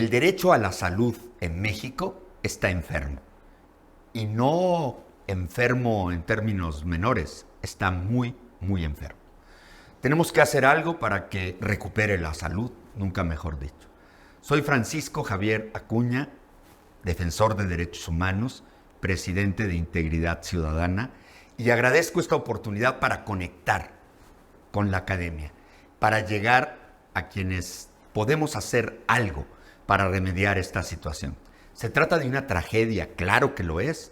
El derecho a la salud en México está enfermo. Y no enfermo en términos menores, está muy, muy enfermo. Tenemos que hacer algo para que recupere la salud, nunca mejor dicho. Soy Francisco Javier Acuña, defensor de derechos humanos, presidente de Integridad Ciudadana, y agradezco esta oportunidad para conectar con la academia, para llegar a quienes podemos hacer algo para remediar esta situación. Se trata de una tragedia, claro que lo es.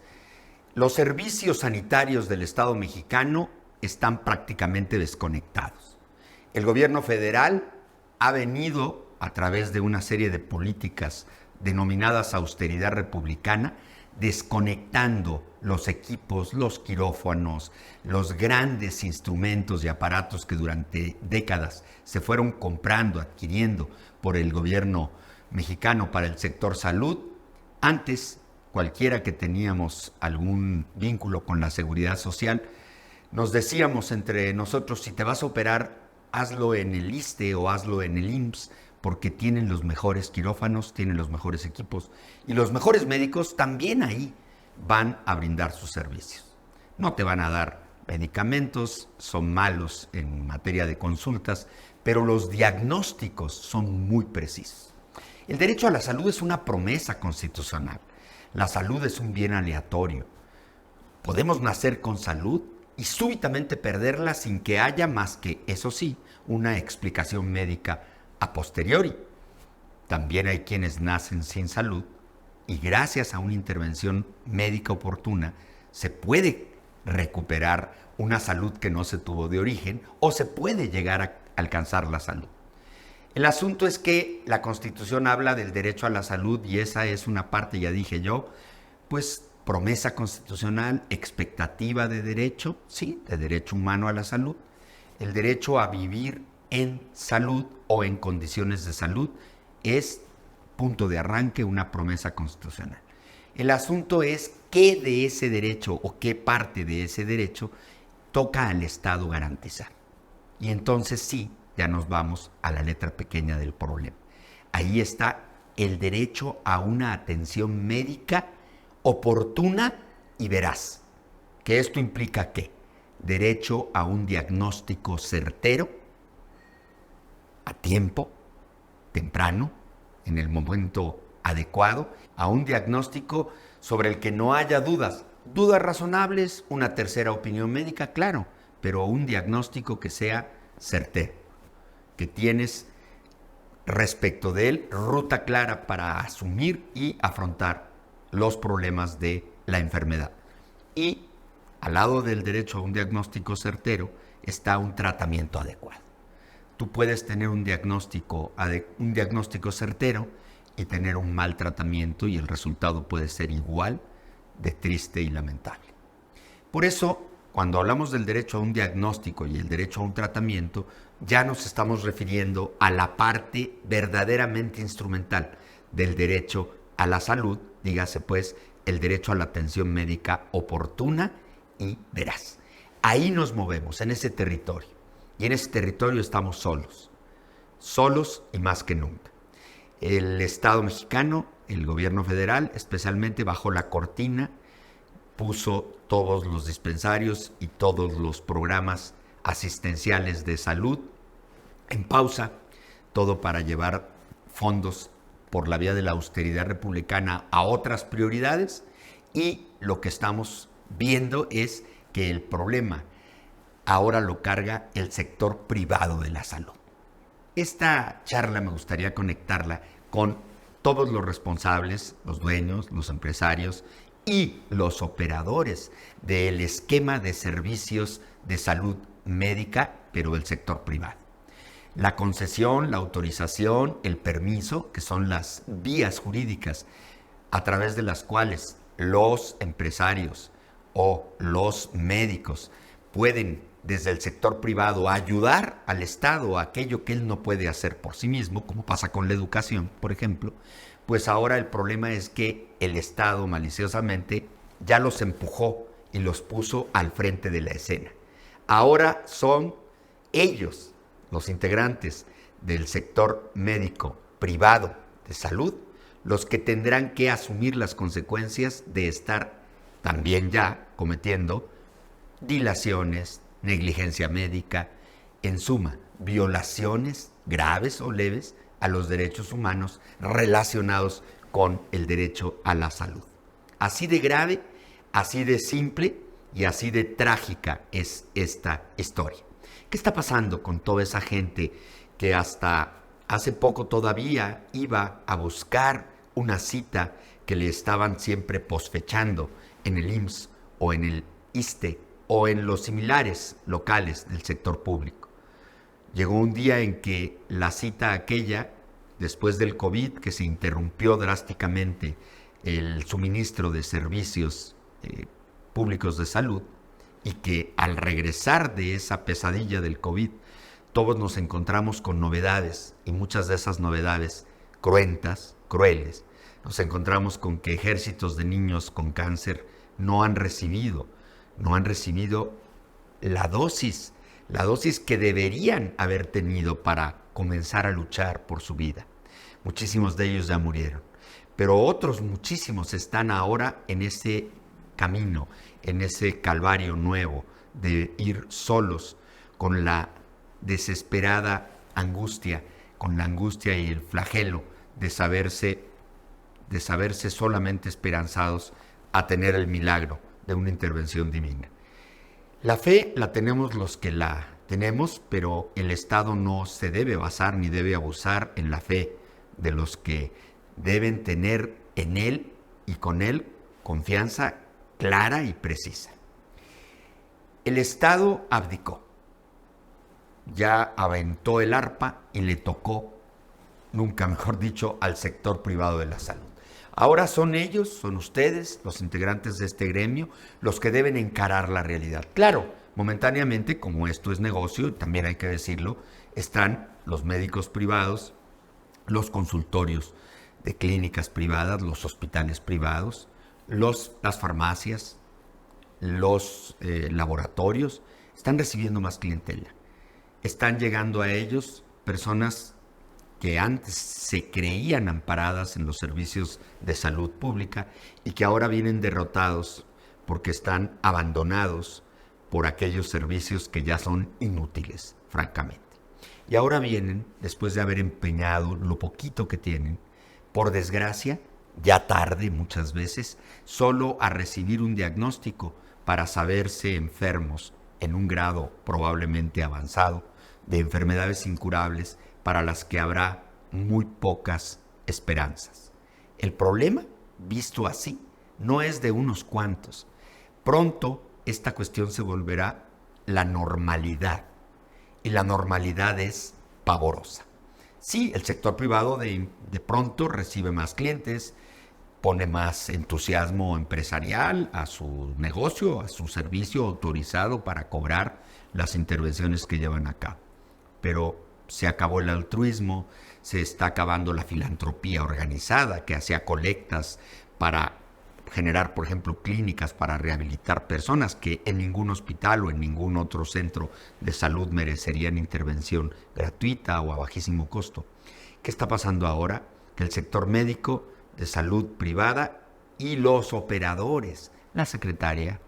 Los servicios sanitarios del Estado mexicano están prácticamente desconectados. El gobierno federal ha venido, a través de una serie de políticas denominadas austeridad republicana, desconectando los equipos, los quirófanos, los grandes instrumentos y aparatos que durante décadas se fueron comprando, adquiriendo por el gobierno mexicano para el sector salud. Antes, cualquiera que teníamos algún vínculo con la seguridad social, nos decíamos entre nosotros, si te vas a operar, hazlo en el ISSSTE o hazlo en el IMSS, porque tienen los mejores quirófanos, tienen los mejores equipos y los mejores médicos también ahí van a brindar sus servicios. No te van a dar medicamentos, son malos en materia de consultas, pero los diagnósticos son muy precisos. El derecho a la salud es una promesa constitucional. La salud es un bien aleatorio. Podemos nacer con salud y súbitamente perderla sin que haya más que, eso sí, una explicación médica a posteriori. También hay quienes nacen sin salud y gracias a una intervención médica oportuna se puede recuperar una salud que no se tuvo de origen o se puede llegar a alcanzar la salud. El asunto es que la Constitución habla del derecho a la salud y esa es una parte, ya dije yo, pues promesa constitucional, expectativa de derecho, sí, de derecho humano a la salud, el derecho a vivir en salud o en condiciones de salud es punto de arranque, una promesa constitucional. El asunto es qué de ese derecho o qué parte de ese derecho toca al Estado garantizar. Y entonces sí, ya nos vamos a la letra pequeña del problema. Ahí está el derecho a una atención médica oportuna y veraz. ¿Que esto implica qué? Derecho a un diagnóstico certero, a tiempo, temprano, en el momento adecuado, a un diagnóstico sobre el que no haya dudas. Dudas razonables, una tercera opinión médica, claro, pero un diagnóstico que sea certero, que tienes respecto de él ruta clara para asumir y afrontar los problemas de la enfermedad. Y al lado del derecho a un diagnóstico certero está un tratamiento adecuado. Tú puedes tener un diagnóstico certero y tener un mal tratamiento y el resultado puede ser igual de triste y lamentable. Por eso, cuando hablamos del derecho a un diagnóstico y el derecho a un tratamiento, ya nos estamos refiriendo a la parte verdaderamente instrumental del derecho a la salud, dígase pues el derecho a la atención médica oportuna y veraz. Ahí nos movemos, en ese territorio. Y en ese territorio estamos solos y más que nunca. El Estado mexicano, el gobierno federal, especialmente bajo la cortina, puso todos los dispensarios y todos los programas asistenciales de salud en pausa, todo para llevar fondos por la vía de la austeridad republicana a otras prioridades, y lo que estamos viendo es que el problema ahora lo carga el sector privado de la salud. Esta charla me gustaría conectarla con todos los responsables, los dueños, los empresarios y los operadores del esquema de servicios de salud médica, pero del sector privado. La concesión, la autorización, el permiso, que son las vías jurídicas a través de las cuales los empresarios o los médicos pueden desde el sector privado ayudar al Estado a aquello que él no puede hacer por sí mismo, como pasa con la educación, por ejemplo, pues ahora el problema es que el Estado maliciosamente ya los empujó y los puso al frente de la escena. Ahora son ellos, los integrantes del sector médico privado de salud los que tendrán que asumir las consecuencias de estar también ya cometiendo dilaciones, negligencia médica, en suma, violaciones graves o leves a los derechos humanos relacionados con el derecho a la salud. Así de grave, así de simple y así de trágica es esta historia. ¿Qué está pasando con toda esa gente que hasta hace poco todavía iba a buscar una cita que le estaban siempre posfechando en el IMSS o en el ISSSTE o en los similares locales del sector público? Llegó un día en que la cita aquella, después del COVID, que se interrumpió drásticamente el suministro de servicios públicos de salud, y que al regresar de esa pesadilla del COVID, todos nos encontramos con novedades, y muchas de esas novedades cruentas, crueles. Nos encontramos con que ejércitos de niños con cáncer no han recibido la dosis que deberían haber tenido para comenzar a luchar por su vida. Muchísimos de ellos ya murieron, pero otros muchísimos están ahora en ese camino, en ese calvario nuevo de ir solos con la desesperada angustia, con la angustia y el flagelo de saberse solamente esperanzados a tener el milagro de una intervención divina. La fe la tenemos los que la tenemos, pero el Estado no se debe basar ni debe abusar en la fe de los que deben tener en él y con él confianza clara y precisa. El Estado abdicó, ya aventó el arpa y le tocó, nunca mejor dicho, al sector privado de la salud. Ahora son ellos, son ustedes, los integrantes de este gremio, los que deben encarar la realidad. Claro, momentáneamente, como esto es negocio, también hay que decirlo, están los médicos privados, los consultorios de clínicas privadas, los hospitales privados, las farmacias, los laboratorios, están recibiendo más clientela. Están llegando a ellos personas que antes se creían amparadas en los servicios de salud pública y que ahora vienen derrotados porque están abandonados por aquellos servicios que ya son inútiles, francamente. Y ahora vienen, después de haber empeñado lo poquito que tienen, por desgracia, ya tarde muchas veces, solo a recibir un diagnóstico para saberse enfermos en un grado probablemente avanzado de enfermedades incurables para las que habrá muy pocas esperanzas. El problema, visto así, no es de unos cuantos. Pronto esta cuestión se volverá la normalidad, y la normalidad es pavorosa. Sí, el sector privado de pronto recibe más clientes, pone más entusiasmo empresarial a su negocio, a su servicio autorizado para cobrar las intervenciones que llevan a cabo. Pero se acabó el altruismo, se está acabando la filantropía organizada que hacía colectas para generar, por ejemplo, clínicas para rehabilitar personas que en ningún hospital o en ningún otro centro de salud merecerían intervención gratuita o a bajísimo costo. ¿Qué está pasando ahora? Que el sector médico de salud privada y los operadores, la secretaria,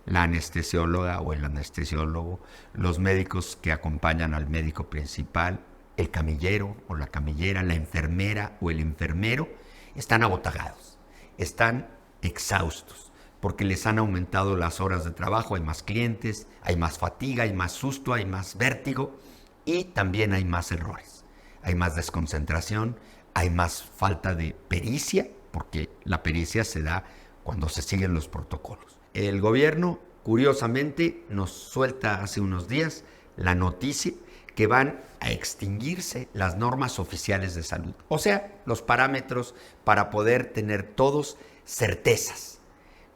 la anestesióloga o el anestesiólogo, los médicos que acompañan al médico principal, el camillero o la camillera, la enfermera o el enfermero, están abotagados, están exhaustos, porque les han aumentado las horas de trabajo, hay más clientes, hay más fatiga, hay más susto, hay más vértigo y también hay más errores, hay más desconcentración, hay más falta de pericia, porque la pericia se da cuando se siguen los protocolos. El gobierno, curiosamente, nos suelta hace unos días la noticia que van a extinguirse las normas oficiales de salud, o sea, los parámetros para poder tener todos certezas.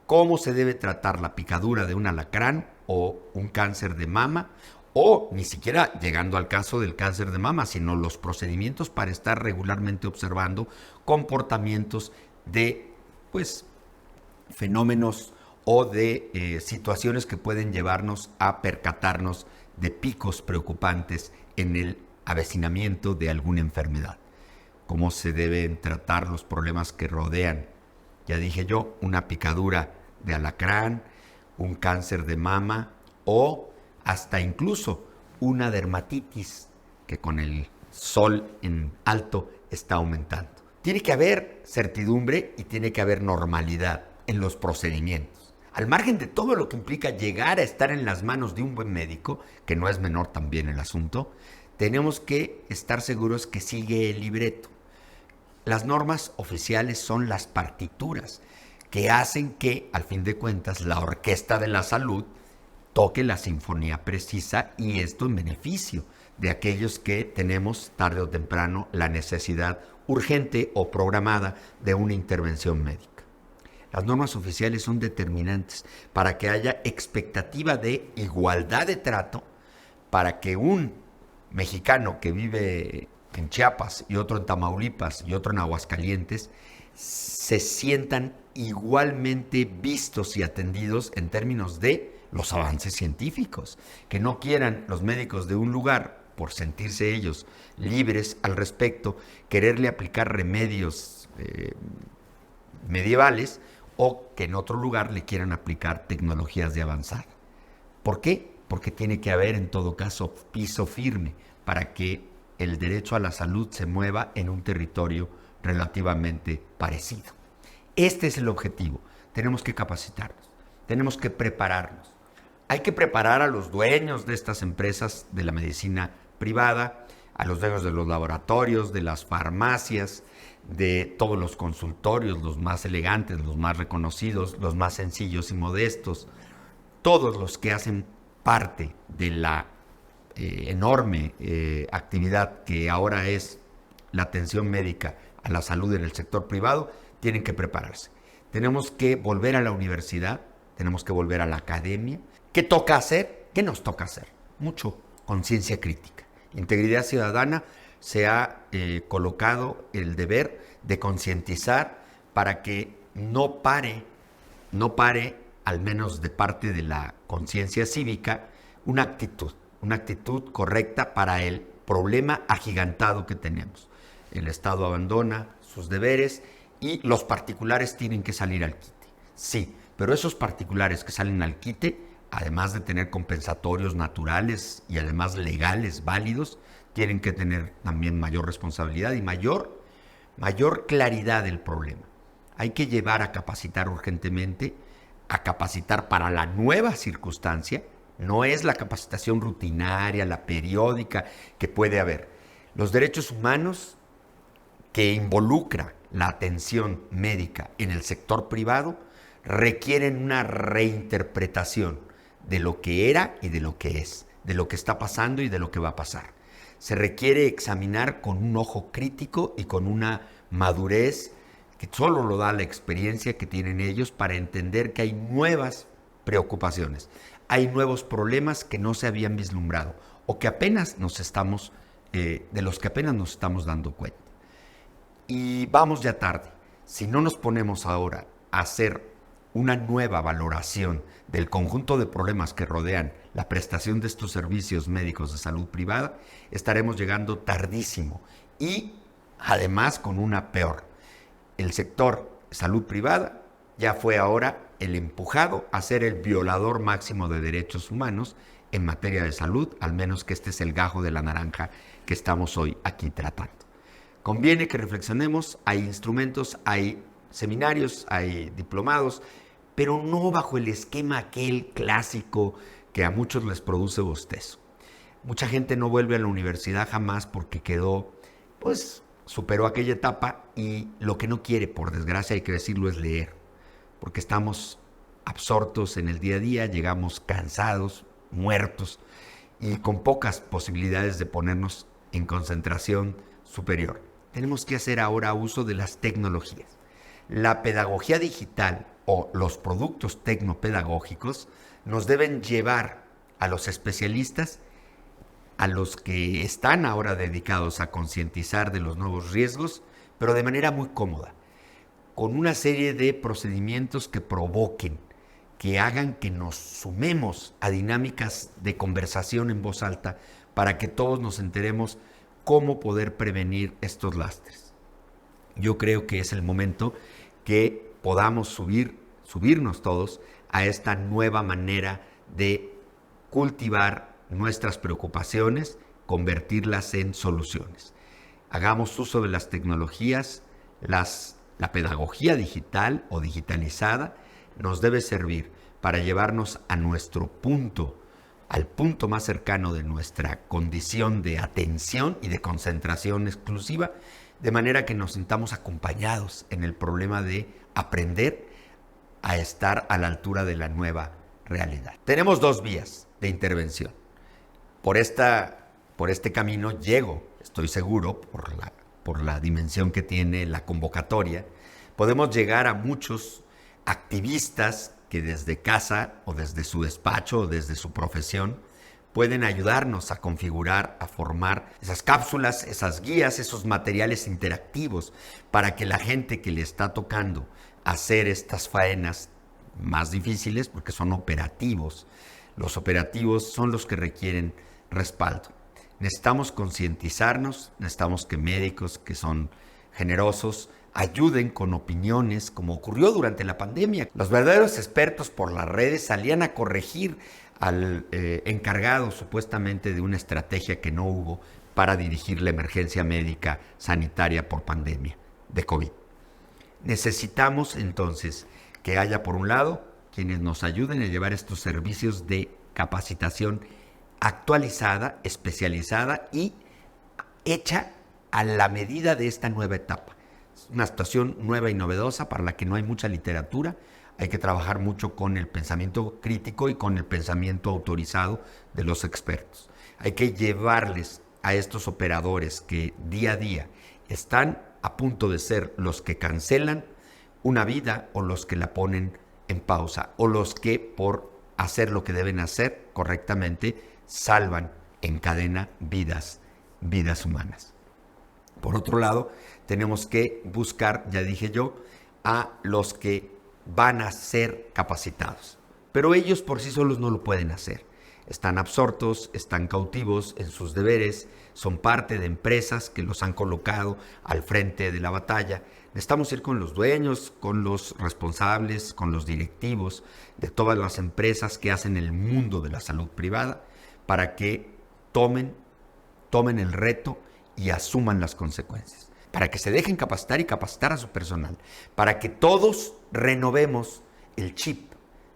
Cómo se debe tratar la picadura de un alacrán o un cáncer de mama, o ni siquiera llegando al caso del cáncer de mama, sino los procedimientos para estar regularmente observando comportamientos de, fenómenos o de situaciones que pueden llevarnos a percatarnos de picos preocupantes en el avecinamiento de alguna enfermedad. cómo se deben tratar los problemas que rodean. Ya dije yo, una picadura de alacrán, un cáncer de mama o hasta incluso una dermatitis que con el sol en alto está aumentando. Tiene que haber certidumbre y tiene que haber normalidad en los procedimientos. Al margen de todo lo que implica llegar a estar en las manos de un buen médico, que no es menor también el asunto, tenemos que estar seguros que sigue el libreto. Las normas oficiales son las partituras que hacen que, al fin de cuentas, la orquesta de la salud toque la sinfonía precisa, y esto en beneficio de aquellos que tenemos tarde o temprano la necesidad urgente o programada de una intervención médica. Las normas oficiales son determinantes para que haya expectativa de igualdad de trato, para que un mexicano que vive en Chiapas y otro en Tamaulipas y otro en Aguascalientes se sientan igualmente vistos y atendidos en términos de los avances científicos, que no quieran los médicos de un lugar, por sentirse ellos libres al respecto, quererle aplicar remedios medievales, o que en otro lugar le quieran aplicar tecnologías de avanzada. ¿Por qué? Porque tiene que haber en todo caso piso firme para que el derecho a la salud se mueva en un territorio relativamente parecido. Este es el objetivo. Tenemos que capacitarnos, tenemos que prepararnos. Hay que preparar a los dueños de estas empresas de la medicina privada, a los dueños de los laboratorios, de las farmacias, de todos los consultorios, los más elegantes, los más reconocidos, los más sencillos y modestos, todos los que hacen parte de la enorme actividad que ahora es la atención médica a la salud en el sector privado, tienen que prepararse. Tenemos que volver a la universidad, tenemos que volver a la academia. ¿Qué toca hacer? ¿Qué nos toca hacer? Mucho conciencia crítica. Integridad Ciudadana se ha colocado el deber de concientizar para que no pare, al menos de parte de la conciencia cívica, una actitud correcta para el problema agigantado que tenemos. El Estado abandona sus deberes y los particulares tienen que salir al quite. Sí, pero esos particulares que salen al quite, además de tener compensatorios naturales y además legales, válidos, tienen que tener también mayor responsabilidad y mayor claridad del problema. Hay que llevar a capacitar urgentemente, a capacitar para la nueva circunstancia. No es la capacitación rutinaria, la periódica que puede haber. Los derechos humanos que involucra la atención médica en el sector privado requieren una reinterpretación de lo que era y de lo que es, de lo que está pasando y de lo que va a pasar. Se requiere examinar con un ojo crítico y con una madurez que solo lo da la experiencia que tienen ellos para entender que hay nuevas preocupaciones, hay nuevos problemas que no se habían vislumbrado o que apenas de los que apenas nos estamos dando cuenta. Y vamos ya tarde. Si no nos ponemos ahora a hacer una nueva valoración del conjunto de problemas que rodean la prestación de estos servicios médicos de salud privada, estaremos llegando tardísimo y además con una peor. El sector salud privada ya fue ahora el empujado a ser el violador máximo de derechos humanos en materia de salud, al menos que este es el gajo de la naranja que estamos hoy aquí tratando. Conviene que reflexionemos, hay instrumentos, hay seminarios, hay diplomados, pero no bajo el esquema aquel clásico que a muchos les produce bostezo. Mucha gente no vuelve a la universidad jamás porque superó aquella etapa y lo que no quiere, por desgracia hay que decirlo, es leer, porque estamos absortos en el día a día, llegamos cansados, muertos y con pocas posibilidades de ponernos en concentración superior. Tenemos que hacer ahora uso de las tecnologías. La pedagogía digital o los productos tecnopedagógicos nos deben llevar a los especialistas, a los que están ahora dedicados a concientizar de los nuevos riesgos, pero de manera muy cómoda, con una serie de procedimientos que provoquen, que hagan que nos sumemos a dinámicas de conversación en voz alta para que todos nos enteremos cómo poder prevenir estos lastres. yo creo que es el momento que podamos subirnos todos a esta nueva manera de cultivar nuestras preocupaciones, convertirlas en soluciones. Hagamos uso de las tecnologías, la pedagogía digital o digitalizada nos debe servir para llevarnos a nuestro punto, al punto más cercano de nuestra condición de atención y de concentración exclusiva, de manera que nos sintamos acompañados en el problema de aprender a estar a la altura de la nueva realidad. Tenemos 2 vías de intervención. Por este camino llego, estoy seguro, por la dimensión que tiene la convocatoria, podemos llegar a muchos activistas que desde casa o desde su despacho o desde su profesión pueden ayudarnos a configurar, a formar esas cápsulas, esas guías, esos materiales interactivos para que la gente que le está tocando hacer estas faenas más difíciles, porque son operativos, los operativos son los que requieren respaldo. Necesitamos concientizarnos, necesitamos que médicos que son generosos ayuden con opiniones, como ocurrió durante la pandemia. Los verdaderos expertos por las redes salían a corregir al encargado supuestamente de una estrategia que no hubo para dirigir la emergencia médica sanitaria por pandemia de COVID. Necesitamos entonces que haya, por un lado, quienes nos ayuden a llevar estos servicios de capacitación actualizada, especializada y hecha a la medida de esta nueva etapa. Es una situación nueva y novedosa para la que no hay mucha literatura. Hay que trabajar mucho con el pensamiento crítico y con el pensamiento autorizado de los expertos. Hay que llevarles a estos operadores que día a día están a punto de ser los que cancelan una vida o los que la ponen en pausa o los que por hacer lo que deben hacer correctamente salvan en cadena vidas humanas. Por otro lado, tenemos que buscar, ya dije yo, a los que van a ser capacitados. Pero ellos por sí solos no lo pueden hacer. Están absortos, están cautivos en sus deberes, son parte de empresas que los han colocado al frente de la batalla. Necesitamos ir con los dueños, con los responsables, con los directivos de todas las empresas que hacen el mundo de la salud privada para que tomen el reto y asuman las consecuencias, para que se dejen capacitar y capacitar a su personal, para que todos renovemos el chip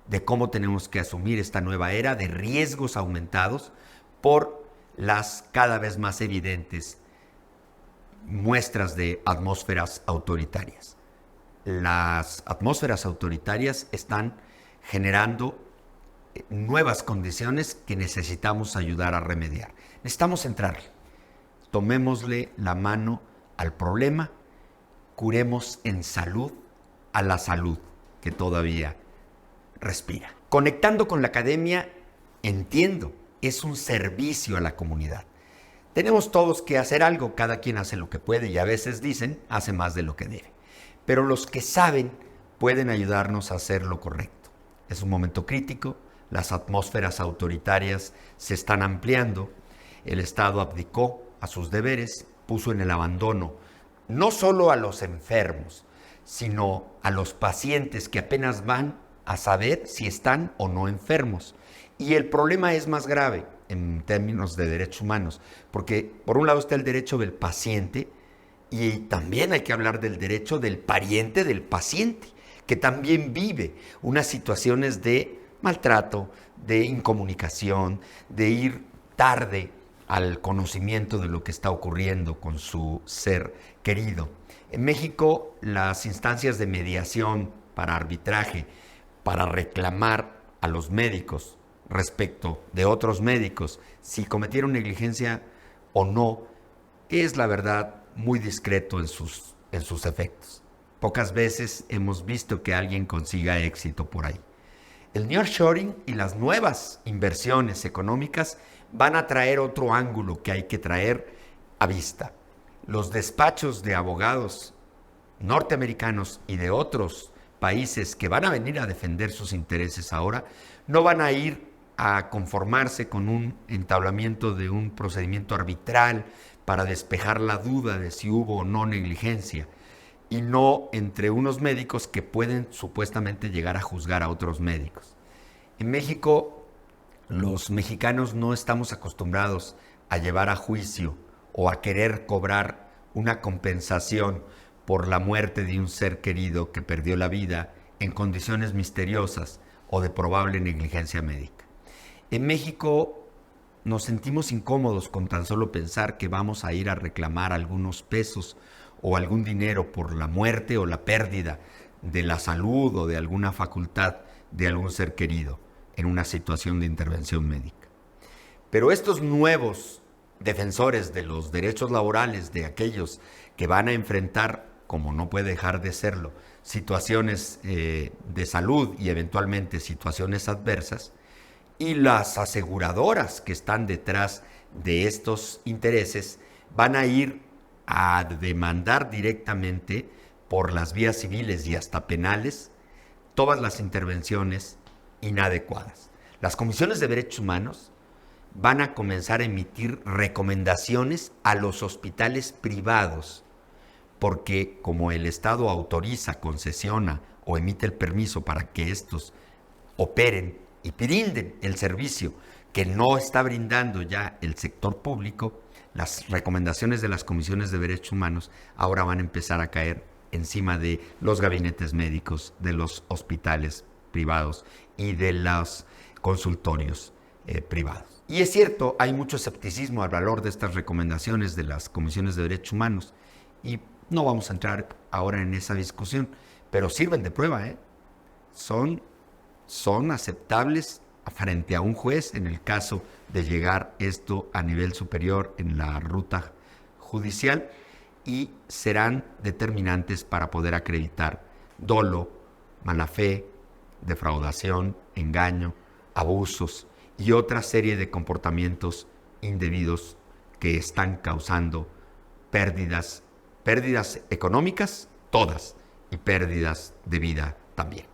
de cómo tenemos que asumir esta nueva era de riesgos aumentados por las cada vez más evidentes muestras de atmósferas autoritarias. Las atmósferas autoritarias están generando nuevas condiciones que necesitamos ayudar a remediar. Necesitamos entrarle. Tomémosle la mano al problema, curemos en salud a la salud que todavía respira. Conectando con la academia, entiendo, es un servicio a la comunidad. Tenemos todos que hacer algo, cada quien hace lo que puede y a veces dicen, hace más de lo que debe. Pero los que saben pueden ayudarnos a hacer lo correcto. Es un momento crítico, las atmósferas autoritarias se están ampliando, el Estado abdicó a sus deberes, puso en el abandono no solo a los enfermos, sino a los pacientes que apenas van a saber si están o no enfermos. Y el problema es más grave en términos de derechos humanos, porque por un lado está el derecho del paciente y también hay que hablar del derecho del pariente del paciente, que también vive unas situaciones de maltrato, de incomunicación, de ir tarde al conocimiento de lo que está ocurriendo con su ser querido. En México, las instancias de mediación para arbitraje, para reclamar a los médicos respecto de otros médicos si cometieron negligencia o no, es la verdad muy discreto en sus efectos. Pocas veces hemos visto que alguien consiga éxito por ahí. El nearshoring y las nuevas inversiones económicas van a traer otro ángulo que hay que traer a vista. Los despachos de abogados norteamericanos y de otros países que van a venir a defender sus intereses ahora no van a ir a conformarse con un entablamiento de un procedimiento arbitral para despejar la duda de si hubo o no negligencia. y no entre unos médicos que pueden supuestamente llegar a juzgar a otros médicos. En México, los mexicanos no estamos acostumbrados a llevar a juicio o a querer cobrar una compensación por la muerte de un ser querido que perdió la vida en condiciones misteriosas o de probable negligencia médica. En México nos sentimos incómodos con tan solo pensar que vamos a ir a reclamar algunos pesos o algún dinero por la muerte o la pérdida de la salud o de alguna facultad de algún ser querido en una situación de intervención médica. Pero estos nuevos defensores de los derechos laborales de aquellos que van a enfrentar, como no puede dejar de serlo, situaciones de salud y eventualmente situaciones adversas, y las aseguradoras que están detrás de estos intereses van a ir a demandar directamente por las vías civiles y hasta penales todas las intervenciones inadecuadas. Las comisiones de derechos humanos van a comenzar a emitir recomendaciones a los hospitales privados, porque como el Estado autoriza, concesiona o emite el permiso para que estos operen y brinden el servicio que no está brindando ya el sector público, las recomendaciones de las comisiones de derechos humanos ahora van a empezar a caer encima de los gabinetes médicos, de los hospitales privados y de los consultorios privados. Y es cierto, hay mucho escepticismo al valor de estas recomendaciones de las comisiones de derechos humanos y no vamos a entrar ahora en esa discusión, pero sirven de prueba, ¿eh? Son aceptables frente a un juez en el caso de llegar esto a nivel superior en la ruta judicial y serán determinantes para poder acreditar dolo, mala fe, defraudación, engaño, abusos y otra serie de comportamientos indebidos que están causando pérdidas económicas, todas, y pérdidas de vida también.